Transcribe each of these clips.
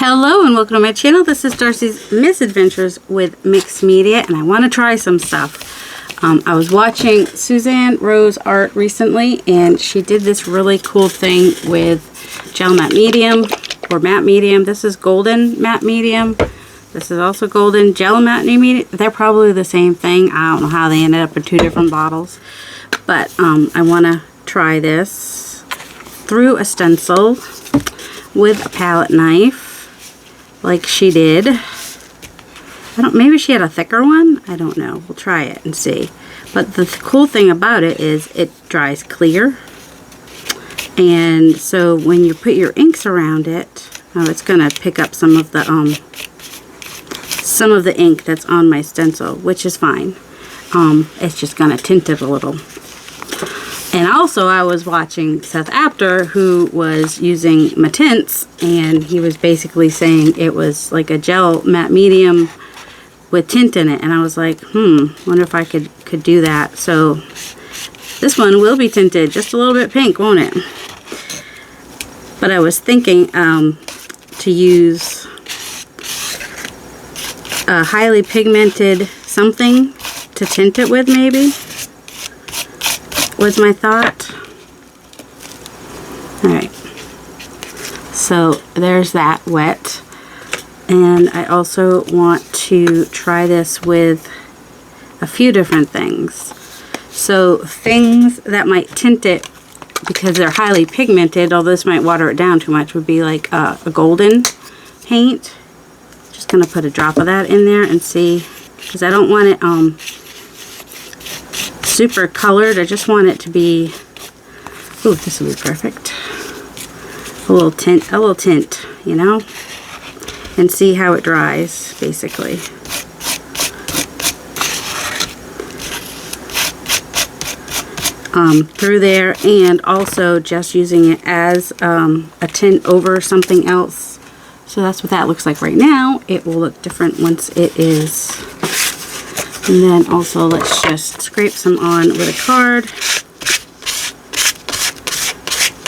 Hello and welcome to my channel. This is Darcy's Misadventures with Mixed Media, and I want to try some stuff. I was watching Suzanne Rose art recently, and she did this really cool thing with gel matte medium or matte medium. This is golden matte medium. This is also golden gel matte medium. They're probably the same thing. I don't know how they ended up in two different bottles, but I want to try this through a stencil with a palette knife like she did. Maybe she had a thicker one. I don't know. We'll try it and see. But the cool thing about it is it dries clear. And so when you put your inks around it, it's going to pick up some of the ink that's on my stencil, which is fine. It's just going to tint it a little. And also I was watching Seth Apter, who was using Matints, and he was basically saying it was like a gel matte medium with tint in it. And I was like, wonder if I could do that. So this one will be tinted just a little bit pink, won't it? But I was thinking to use a highly pigmented something to tint it with, maybe. Was my thought. Alright, so there's that wet, and I also want to try this with a few different things. So things that might tint it because they're highly pigmented, although this might water it down too much, would be like a golden paint. Just gonna put a drop of that in there and see, because I don't want it super colored. I just want it to be, ooh, this will be perfect. A little tint, you know, and see how it dries, basically. Through there, and also just using it as a tint over something else. So that's what that looks like right now. It will look different once it is. And then also let's just scrape some on with a card.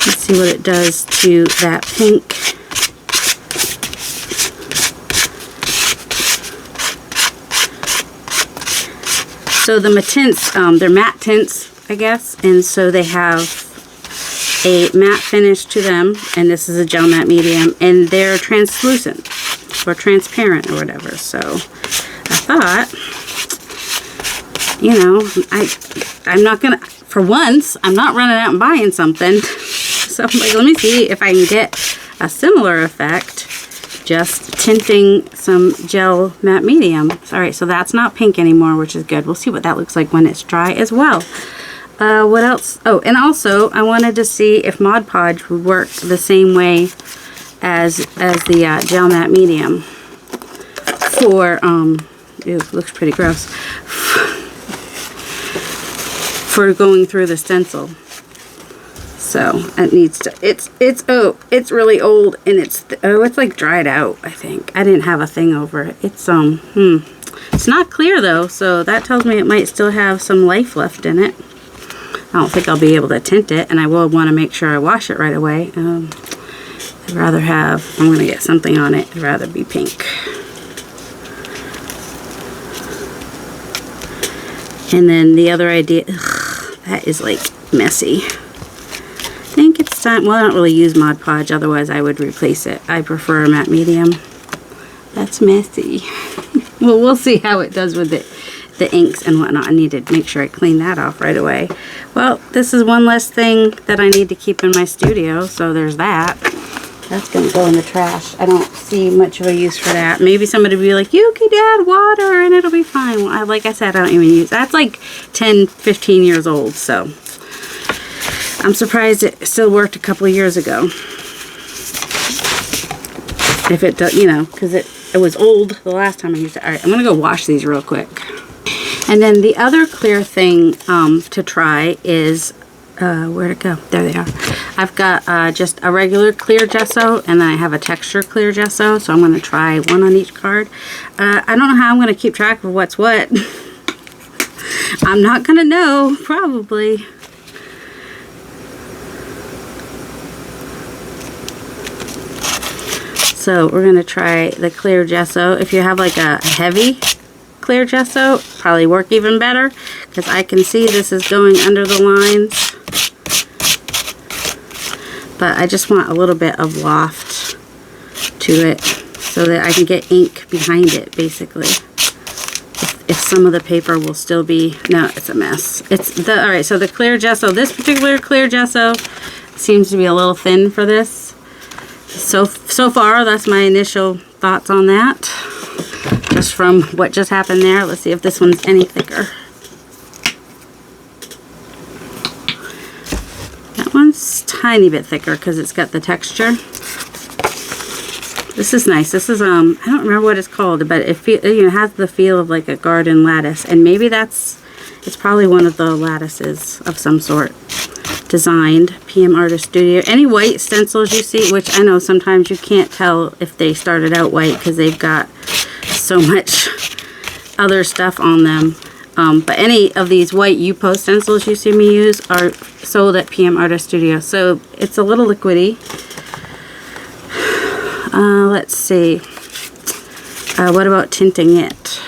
Let's see what it does to that pink. So the Matints, they're matte tints, I guess, and so they have a matte finish to them, and this is a gel matte medium, and they're translucent or transparent or whatever. So I thought, you know, I'm not gonna, for once, I'm not running out and buying something. So I'm like, let me see if I can get a similar effect just tinting some gel matte medium. Alright, so that's not pink anymore, which is good. We'll see what that looks like when it's dry as well. What else? Oh, and also I wanted to see if Mod Podge would work the same way as the gel matte medium for ew, looks pretty gross, for going through the stencil. So it needs to, it's really old, and it's like dried out, I think. I didn't have a thing over it. It's it's not clear though, so that tells me it might still have some life left in it. I don't think I'll be able to tint it, and I will want to make sure I wash it right away. I'd rather have, if I'm going to get something on it, I'd rather be pink. And then the other idea, that is like messy. I think it's time, well, I don't really use Mod Podge, otherwise I would replace it. I prefer a matte medium. That's messy. Well, we'll see how it does with the inks and whatnot. I need to make sure I clean that off right away. Well, this is one less thing that I need to keep in my studio, so there's that. That's going to go in the trash. I don't see much of a use for that. Maybe somebody will be like, you can add water and it'll be fine. Well, like I said, I don't even use, that's like 10, 15 years old, so I'm surprised it still worked a couple of years ago. If it does, you know, because it was old the last time I used it. Alright, I'm going to go wash these real quick. And then the other clear thing to try is, where'd it go? There they are. I've got just a regular clear gesso, and I have a texture clear gesso, so I'm going to try one on each card. I don't know how I'm going to keep track of what's what. I'm not going to know, probably. So we're going to try the clear gesso. If you have like a heavy clear gesso, probably work even better, because I can see this is going under the lines. But I just want a little bit of loft to it so that I can get ink behind it, basically. If some of the paper will still be, no, it's a mess. All right, so the clear gesso, this particular clear gesso seems to be a little thin for this. So far, that's my initial thoughts on that. Just from what just happened there. Let's see if this one's any thicker. That one's tiny bit thicker because it's got the texture. This is nice. This is, I don't remember what it's called, but it has the feel of like a garden lattice. And maybe it's probably one of the lattices of some sort. Designed, PM Artist Studio. Any white stencils you see, which I know sometimes you can't tell if they started out white because they've got so much other stuff on them. But any of these white U-Post stencils you see me use are sold at PM Artist Studio. So it's a little liquidy. Let's see. What about tinting it?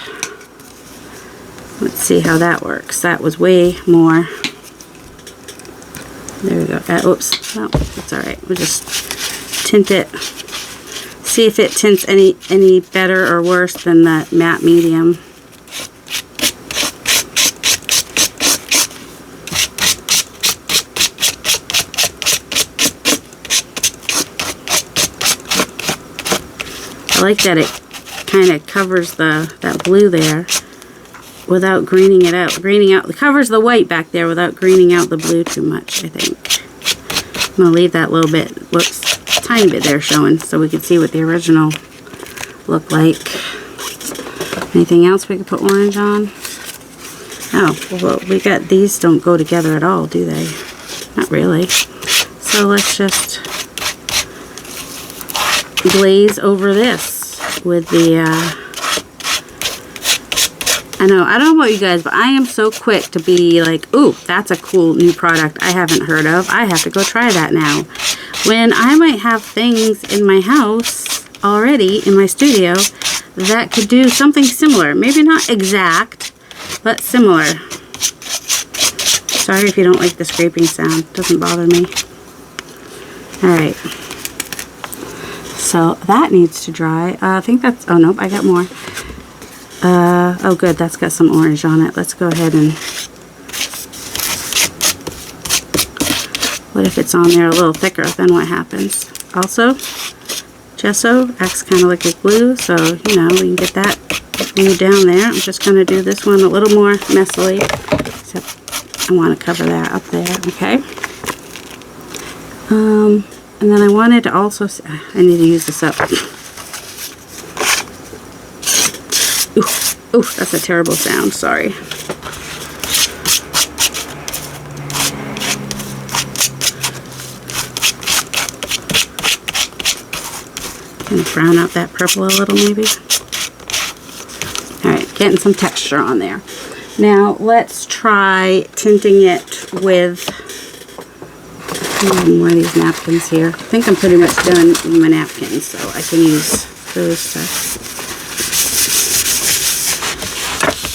Let's see how that works. That was way more. There we go. Oops. No, it's alright. We'll just tint it. See if it tints any better or worse than the matte medium. I like that it kind of covers that blue there without greening it out. It covers the white back there without greening out the blue too much, I think. I'm going to leave that little bit, whoops, tiny bit there showing so we can see what the original looked like. Anything else we could put orange on? Oh, well, we got these don't go together at all, do they? Not really. So let's just glaze over this with the, I don't know about you guys, but I am so quick to be like, ooh, that's a cool new product I haven't heard of. I have to go try that now. When I might have things in my house already, in my studio, that could do something similar. Maybe not exact, but similar. Sorry if you don't like the scraping sound. It doesn't bother me. Alright. So that needs to dry. I think that's, oh nope, I got more. Oh good, that's got some orange on it. Let's go ahead and, what if it's on there a little thicker, then what happens? Also, gesso acts kind of like a glue, so, you know, we can get that glue down there. I'm just going to do this one a little more messily, except I want to cover that up there, okay? And then I wanted to also, I need to use this up. Ooh, that's a terrible sound, sorry. Gonna brown out that purple a little maybe. Alright, getting some texture on there. Now let's try tinting it with more of these napkins here. I think I'm pretty much done with my napkins, so I can use those to.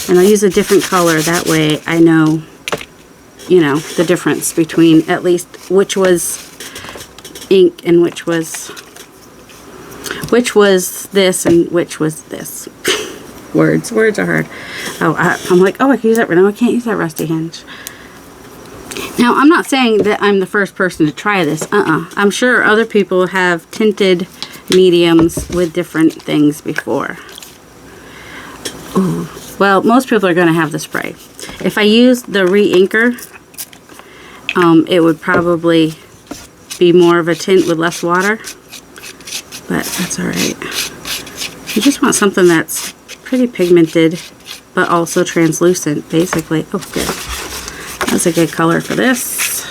And I'll use a different color, that way I know, you know, the difference between at least which was ink and which was this and which was this. Words are hard. Oh, I'm like, oh, I can use that. No, I can't use that rusty hinge. Now, I'm not saying that I'm the first person to try this. I'm sure other people have tinted mediums with different things before. Ooh. Well, most people are going to have the spray. If I use the re-inker, it would probably be more of a tint with less water. But that's alright. You just want something that's pretty pigmented, but also translucent, basically. Oh, good. That's a good color for this.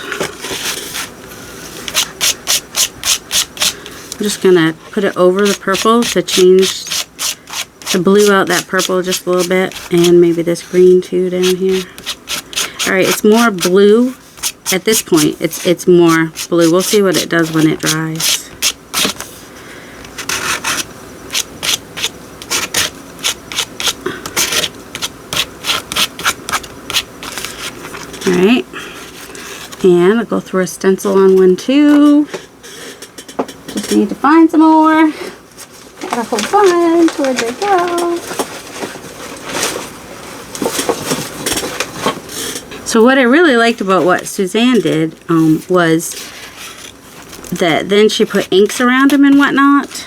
I'm just going to put it over the purple to change, to blue out that purple just a little bit, and maybe this green too down here. Alright, it's more blue at this point. It's more blue. We'll see what it does when it dries. Alright, and I'll go through a stencil on one too. Just need to find some more. Got a whole bunch. Where'd they go? So what I really liked about what Suzanne did was that then she put inks around them and whatnot,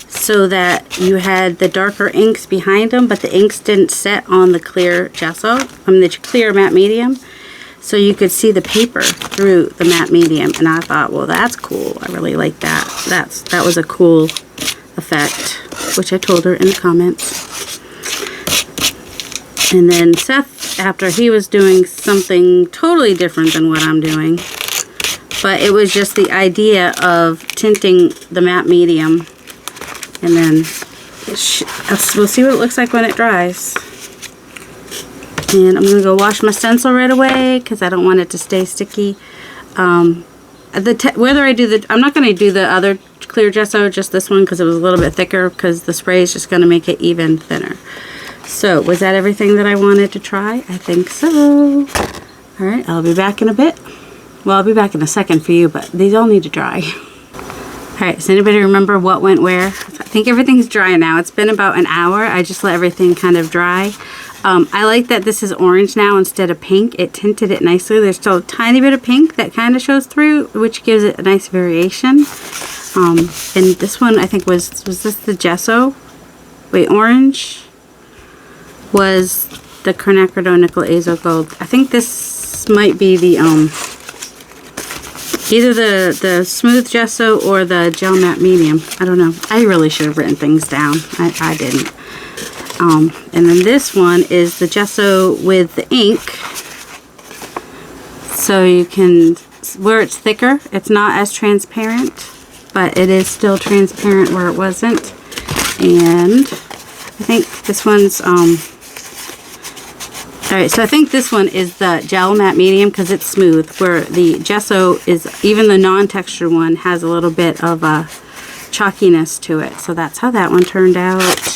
so that you had the darker inks behind them, but the inks didn't set on the clear gesso, the clear matte medium, so you could see the paper through the matte medium. And I thought, well, that's cool. I really like that. That was a cool effect, which I told her in the comments. And then Seth, after, he was doing something totally different than what I'm doing, but it was just the idea of tinting the matte medium, and then we'll see what it looks like when it dries. And I'm going to go wash my stencil right away because I don't want it to stay sticky. Whether I do I'm not going to do the other clear gesso, just this one, because it was a little bit thicker, because the spray is just going to make it even thinner. So, was that everything that I wanted to try? I think so. Alright, I'll be back in a bit. Well, I'll be back in a second for you, but these all need to dry. Alright, does anybody remember what went where? I think everything's dry now. It's been about an hour. I just let everything kind of dry. I like that this is orange now instead of pink. It tinted it nicely. There's still a tiny bit of pink that kind of shows through, which gives it a nice variation. And this one, I think, was this the gesso? Wait, orange was the Quinacridone Nickel Azo Gold. I think this might be the either the smooth gesso or the gel matte medium. I don't know. I really should have written things down. I didn't. And then this one is the gesso with the ink. So you can, where it's thicker, it's not as transparent, but it is still transparent where it wasn't. And I think this one's, alright, so I think this one is the gel matte medium because it's smooth, where the gesso is, even the non-textured one has a little bit of a chalkiness to it. So that's how that one turned out.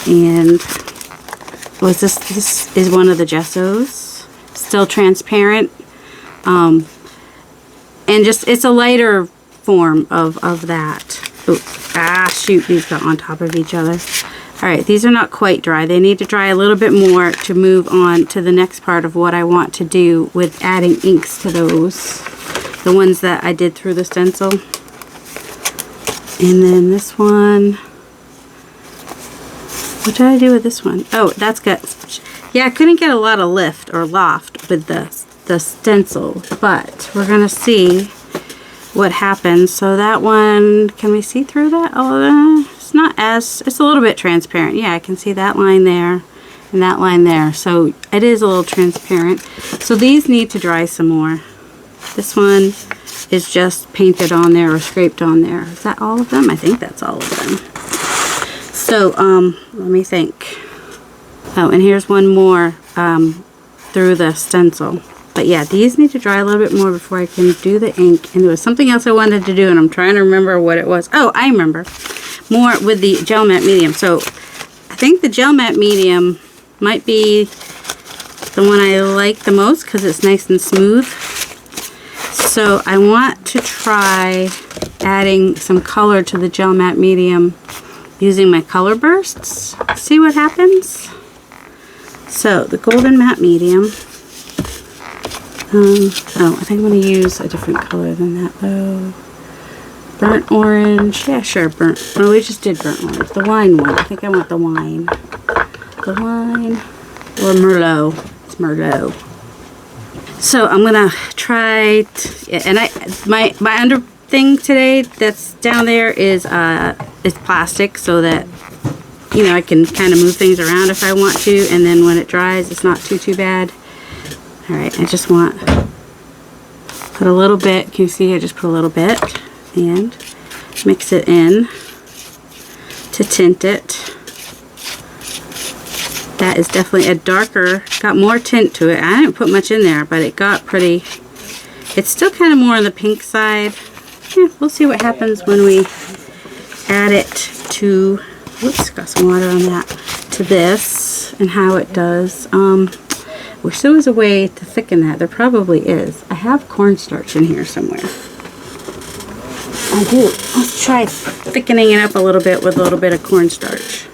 And was this is one of the gessos, still transparent, and just, it's a lighter form of that. Ooh, shoot, these got on top of each other. Alright, these are not quite dry. They need to dry a little bit more to move on to the next part of what I want to do with adding inks to those. The ones that I did through the stencil. And then this one. What did I do with this one? Oh, that's got, yeah, I couldn't get a lot of lift or loft with the stencil, but we're going to see what happens. So that one, can we see through that? Oh, it's not as, it's a little bit transparent. Yeah, I can see that line there and that line there. So it is a little transparent. So these need to dry some more. This one is just painted on there or scraped on there. Is that all of them? I think that's all of them. So, let me think. Oh, and here's one more through the stencil. But yeah, these need to dry a little bit more before I can do the ink. And there was something else I wanted to do, and I'm trying to remember what it was. Oh, I remember. More with the gel matte medium. So, I think the gel matte medium might be the one I like the most because it's nice and smooth. So, I want to try adding some color to the gel matte medium using my color bursts. See what happens. So the golden matte medium. Oh, I think I'm going to use a different color than that though. Burnt orange. Yeah, sure, burnt. Oh, we just did burnt orange. The wine one. I think I want the wine. The wine. Or Merlot. It's Merlot. So I'm going to try, and my under thing today that's down there is plastic, so that, you know, I can kind of move things around if I want to, and then when it dries it's not too bad. Alright, I just want put a little bit. Can you see? I just put a little bit and mix it in to tint it. That is definitely a darker, got more tint to it. I didn't put much in there, but it got pretty, it's still kind of more on the pink side. Yeah, we'll see what happens when we add it to, oops, got some water on that, to this, and how it does. Wish there was a way to thicken that. There probably is. I have cornstarch in here somewhere. I do. Let's try thickening it up a little bit with a little bit of cornstarch.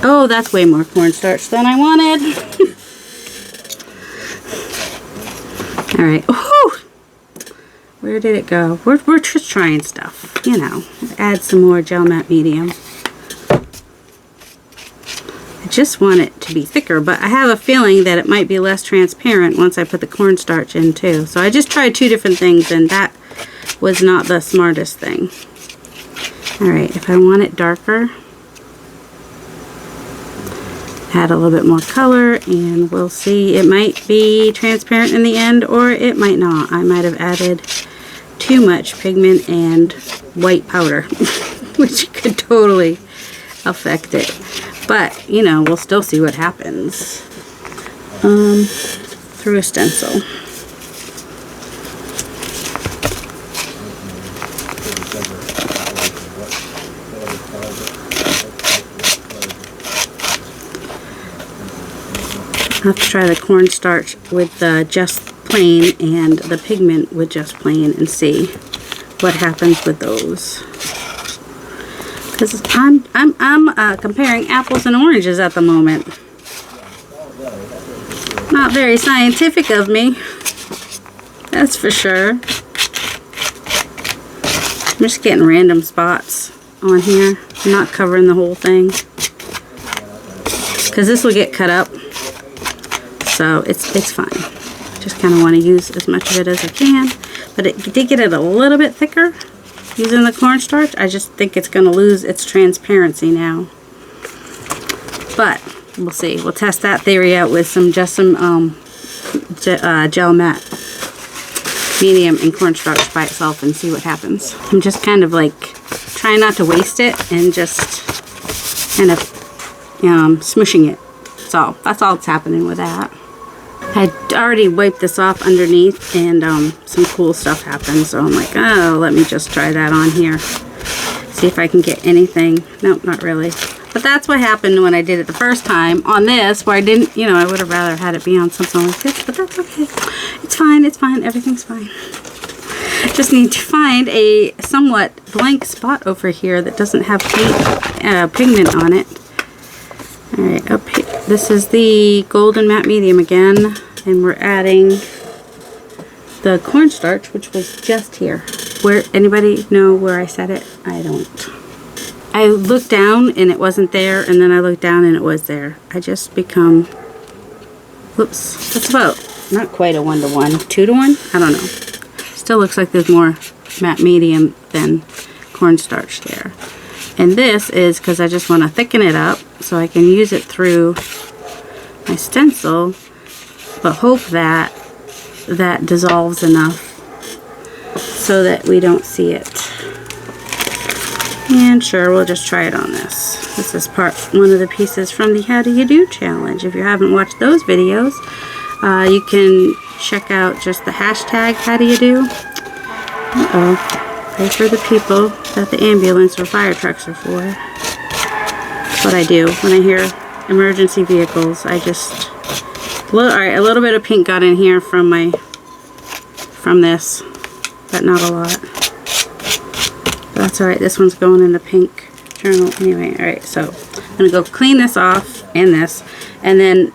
Oh, that's way more cornstarch than I wanted. Alright. Where did it go? We're just trying stuff, you know. Add some more gel matte medium. I just want it to be thicker, but I have a feeling that it might be less transparent once I put the cornstarch in too. So I just tried 2 different things, and that was not the smartest thing. Alright, if I want it darker, add a little bit more color, and we'll see. It might be transparent in the end, or it might not. I might have added too much pigment and white powder, which could totally affect it. But, you know, we'll still see what happens through a stencil. I'll have to try the cornstarch with just plain and the pigment with just plain and see what happens with those. Because I'm comparing apples and oranges at the moment. Not very scientific of me, that's for sure. I'm just getting random spots on here. I'm not covering the whole thing, because this will get cut up. So it's fine. Just kind of want to use as much of it as I can. But it did get it a little bit thicker using the cornstarch. I just think it's going to lose its transparency now. But we'll see. We'll test that theory out with some gel matte medium and cornstarch by itself and see what happens. I'm just kind of like trying not to waste it and just kind of smushing it. So that's all that's happening with that. I already wiped this off underneath, and some cool stuff happened, so I'm like, oh, let me just try that on here. See if I can get anything. Nope, not really. But that's what happened when I did it the first time on this, where I didn't, you know, I would have rather had it be on something like this, but that's okay. It's fine, everything's fine. Just need to find a somewhat blank spot over here that doesn't have pigment on it. Alright, up here. This is the golden matte medium again, and we're adding the cornstarch, which was just here. Where, anybody know where I set it? I don't. I looked down and it wasn't there, and then I looked down and it was there. I just become, whoops, that's about, not quite a 1-to-1, 2-to-1? I don't know. Still looks like there's more matte medium than cornstarch there. And this is because I just want to thicken it up so I can use it through my stencil, but hope that that dissolves enough so that we don't see it. And sure, we'll just try it on this. This is one of the pieces from the How Do You Do challenge. If you haven't watched those videos, you can check out just the hashtag How Do You Do. Uh-oh. Pray for the people that the ambulance or fire trucks are for. That's what I do when I hear emergency vehicles. I just, alright, a little bit of pink got in here from this, but not a lot. That's alright, this one's going in the pink journal anyway. Alright, so I'm going to go clean this off and this, and then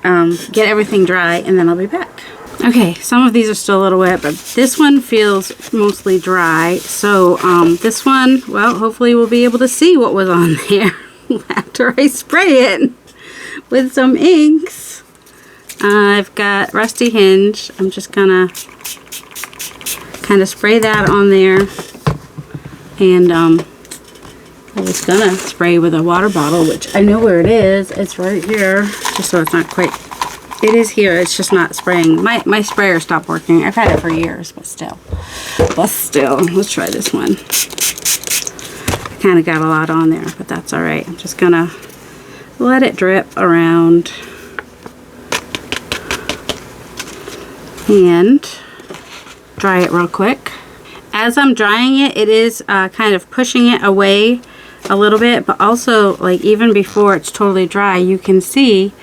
get everything dry, and then I'll be back. Okay, some of these are still a little wet, but this one feels mostly dry. So this one, well, hopefully we'll be able to see what was on there after I spray it with some inks. I've got Rusty Hinge. I'm just gonna kind of spray that on there. And I was gonna spray with a water bottle, which I know where it is. It's right here, just so it's not quite... It is here, it's just not spraying. My sprayer stopped working. I've had it for years, but still. Let's try this one. I kind of got a lot on there, but that's alright. I'm just gonna let it drip around. And dry it real quick. As I'm drying it, it is kind of pushing it away a little bit, but also, like, even before it's totally dry, you can see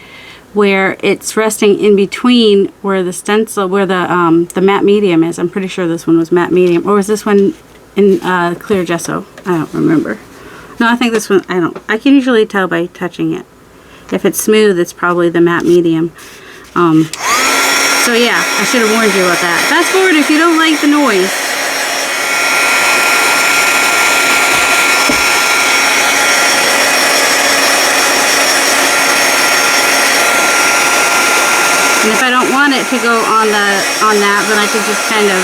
where it's resting in between where the stencil, where the matte medium is. I'm pretty sure this one was matte medium, or was this one in clear gesso? I don't remember. No, I think this one, I can usually tell by touching it. If it's smooth, it's probably the matte medium. So yeah, I should have warned you about that. Fast forward if you don't like the noise. And if I don't want it to go on that, then I could just kind of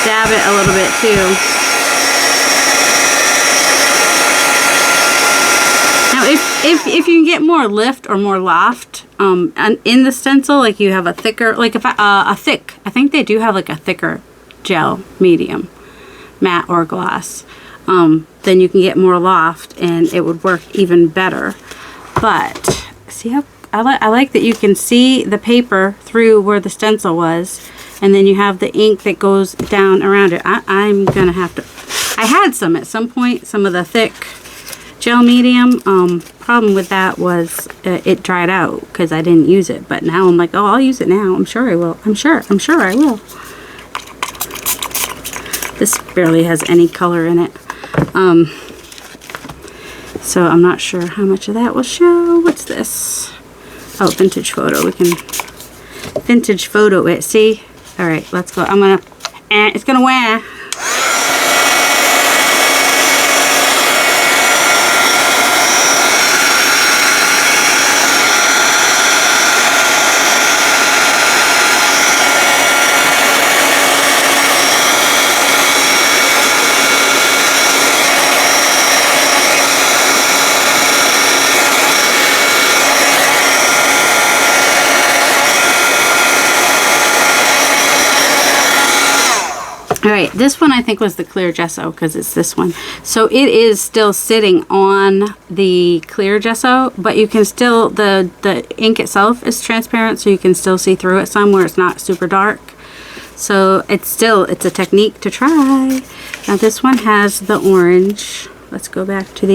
dab it a little bit too. Now, if you can get more lift or more loft in the stencil, like you have a thicker, like if I think they do have like a thicker gel medium, matte or gloss, then you can get more loft and it would work even better. But see how I like that you can see the paper through where the stencil was, and then you have the ink that goes down around it. I'm gonna have to, I had some at some point, some of the thick gel medium. Problem with that was it dried out because I didn't use it, but now I'm like, oh, I'll use it now. I'm sure I will. I'm sure I will. This barely has any color in it. So I'm not sure how much of that will show. What's this? Oh, vintage photo. We can vintage photo it. See? All right, let's go. I'm gonna. It's gonna wear. Alright, this one I think was the clear gesso because it's this one. So it is still sitting on the clear gesso, but you can still, the ink itself is transparent, so you can still see through it some where it's not super dark. So it's a technique to try. Now this one has the orange. Let's go back to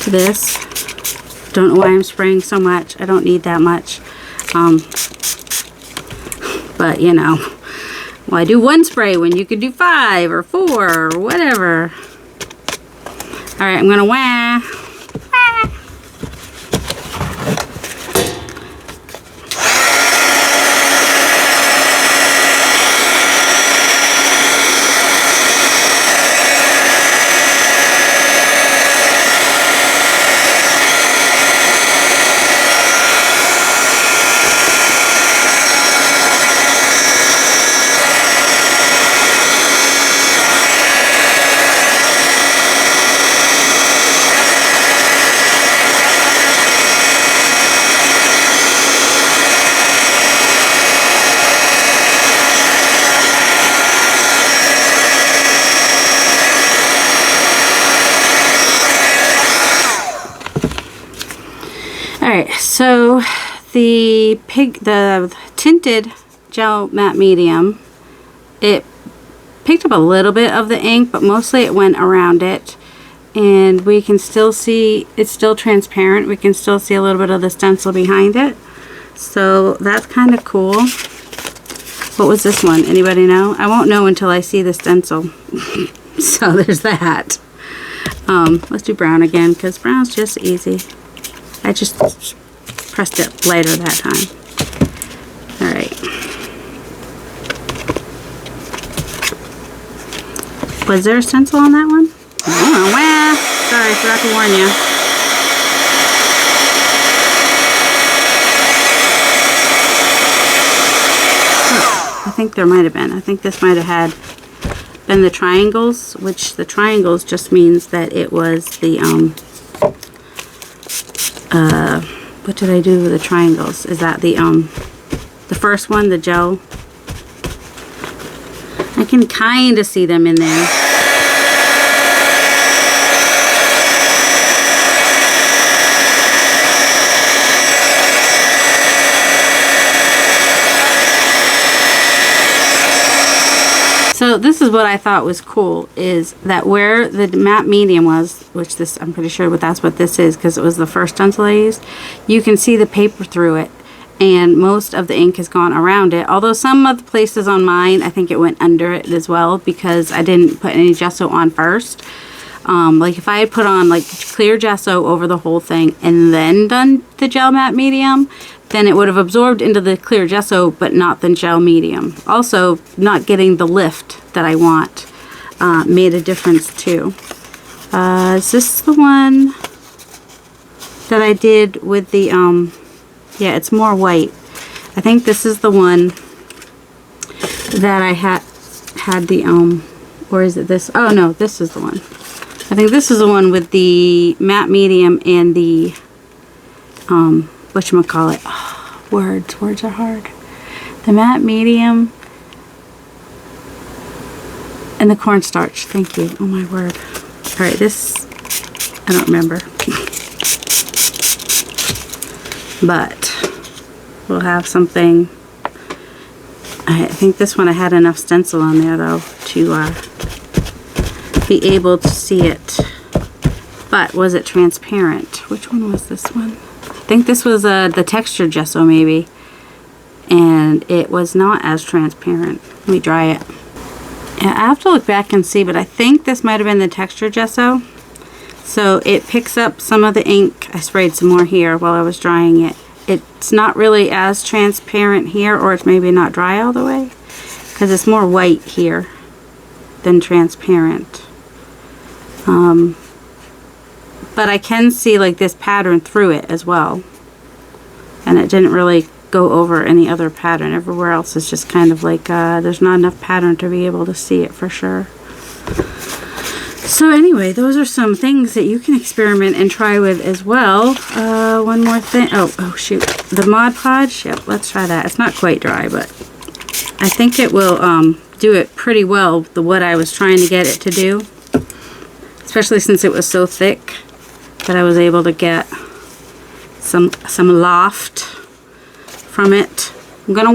this. Don't know why I'm spraying so much. I don't need that much. But you know. Well, I do one spray when you could do 5 or 4 or whatever. Alright, I'm gonna wah. Alright, so the tinted gel matte medium, it picked up a little bit of the ink, but mostly it went around it. And we can still see, it's still transparent. We can still see a little bit of the stencil behind it. So that's kind of cool. What was this one? Anybody know? I won't know until I see the stencil. So there's that. Let's do brown again, because brown's just easy. I just pressed it lighter that time. Alright. Was there a stencil on that one? Oh, well, sorry, I forgot to warn you. Oh, I think there might have been. I think this might have been the triangles, which the triangles just means that it was the, what did I do with the triangles? Is that the first one, the gel? I can kind of see them in there. So this is what I thought was cool, is that where the matte medium was, which this, I'm pretty sure that's what this is because it was the first stencil I used, you can see the paper through it. And most of the ink has gone around it. Although some of the places on mine, I think it went under it as well because I didn't put any gesso on first. Like if I had put on like clear gesso over the whole thing and then done the gel matte medium, then it would have absorbed into the clear gesso but not the gel medium. Also, not getting the lift that I want made a difference too. Is this the one that I did with the, yeah, it's more white. I think this is the one that I had the, or is it this? Oh no, this is the one. I think this is the one with the matte medium and the, whatchamacallit. Oh, words are hard. The matte medium and the cornstarch. Thank you. Oh my word. All right, this, I don't remember. But we'll have something. I think this one I had enough stencil on there though to be able to see it. But was it transparent? Which one was this one? I think this was the textured gesso maybe. And it was not as transparent. Let me dry it. Yeah, I have to look back and see, but I think this might have been the textured gesso. So it picks up some of the ink. I sprayed some more here while I was drying it. It's not really as transparent here, or it's maybe not dry all the way, because it's more white here than transparent. But I can see like this pattern through it as well. And it didn't really go over any other pattern. Everywhere else is just kind of like, there's not enough pattern to be able to see it for sure. So anyway, those are some things that you can experiment and try with as well. One more thing. Oh shoot. The Mod Podge. Yep, let's try that. It's not quite dry, but I think it will do it pretty well, what I was trying to get it to do. Especially since it was so thick that I was able to get some loft from it. I'm gonna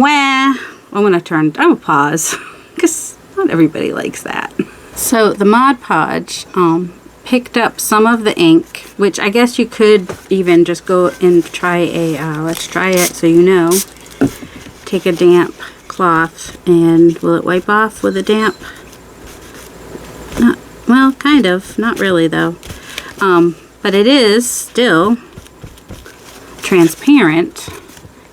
pause because not everybody likes that. So the Mod Podge picked up some of the ink, which I guess you could even just go and try a, let's try it so you know. Take a damp cloth and will it wipe off with a damp? Not, well, kind of, not really though. But it is still transparent.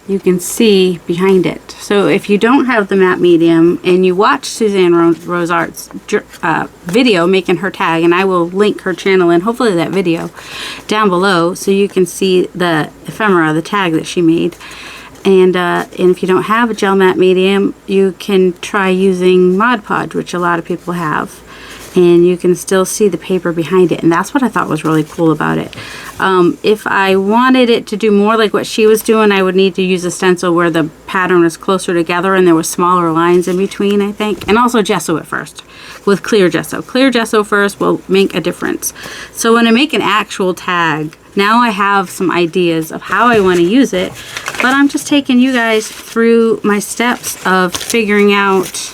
You can see behind it. So if you don't have the matte medium and you watch Suzanne Rose Art's video making her tag, and I will link her channel and hopefully that video down below so you can see the ephemera, the tag that she made. And if you don't have a gel matte medium, you can try using Mod Podge, which a lot of people have. And you can still see the paper behind it, and that's what I thought was really cool about it. If I wanted it to do more like what she was doing, I would need to use a stencil where the pattern was closer together and there was smaller lines in between, I think. And also gesso it first with clear gesso. Clear gesso first will make a difference. So when I make an actual tag, now I have some ideas of how I want to use it, but I'm just taking you guys through my steps of figuring out,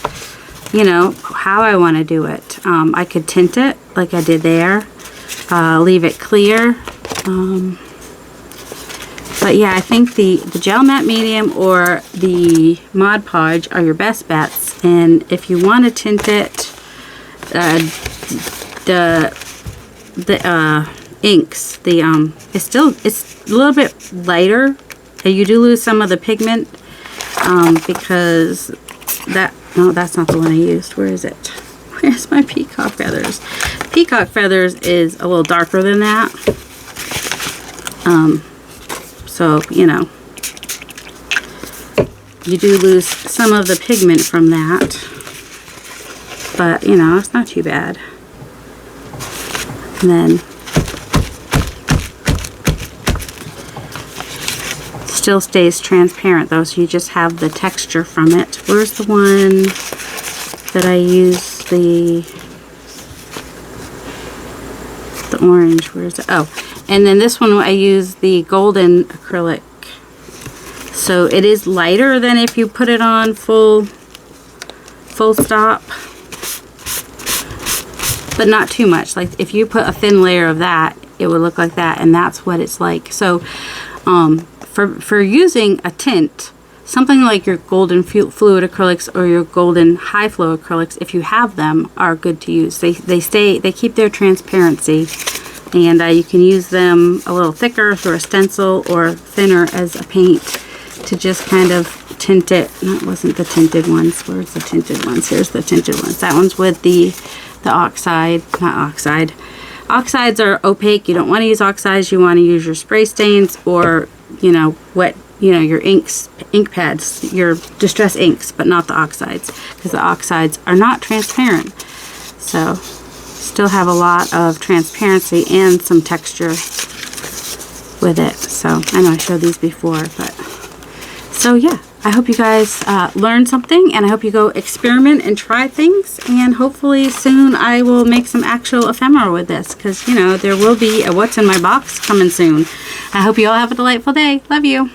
you know, how I want to do it. I could tint it like I did there, leave it clear. But yeah, I think the gel matte medium or the Mod Podge are your best bets. And if you want to tint it, the inks, it's a little bit lighter. You do lose some of the pigment because no, that's not the one I used. Where is it? Where's my peacock feathers? Peacock feathers is a little darker than that. So, you know, you do lose some of the pigment from that. But, you know, it's not too bad. And then still stays transparent though, so you just have the texture from it. Where's the one that I use the orange? Where is it? Oh, and then this one I use the golden acrylic. So it is lighter than if you put it on full stop. but not too much. Like if you put a thin layer of that, it would look like that, and that's what it's like. So for using a tint, something like your golden fluid acrylics or your golden high flow acrylics, if you have them, are good to use. They keep their transparency, and you can use them a little thicker through a stencil or thinner as a paint to just kind of tint it. That wasn't the tinted ones. Where's the tinted ones? Here's the tinted ones. That one's with the oxide, not oxide. Oxides are opaque. You don't want to use oxides. You want to use your spray stains or, you know, wet, you know, your inks, ink pads, your distress inks, but not the oxides, because the oxides are not transparent. So still have a lot of transparency and some texture with it. So I know I showed these before, but so yeah, I hope you guys learned something, and I hope you go experiment and try things, and hopefully soon I will make some actual ephemera with this, because, you know, there will be a what's in my box coming soon. I hope you all have a delightful day. Love you.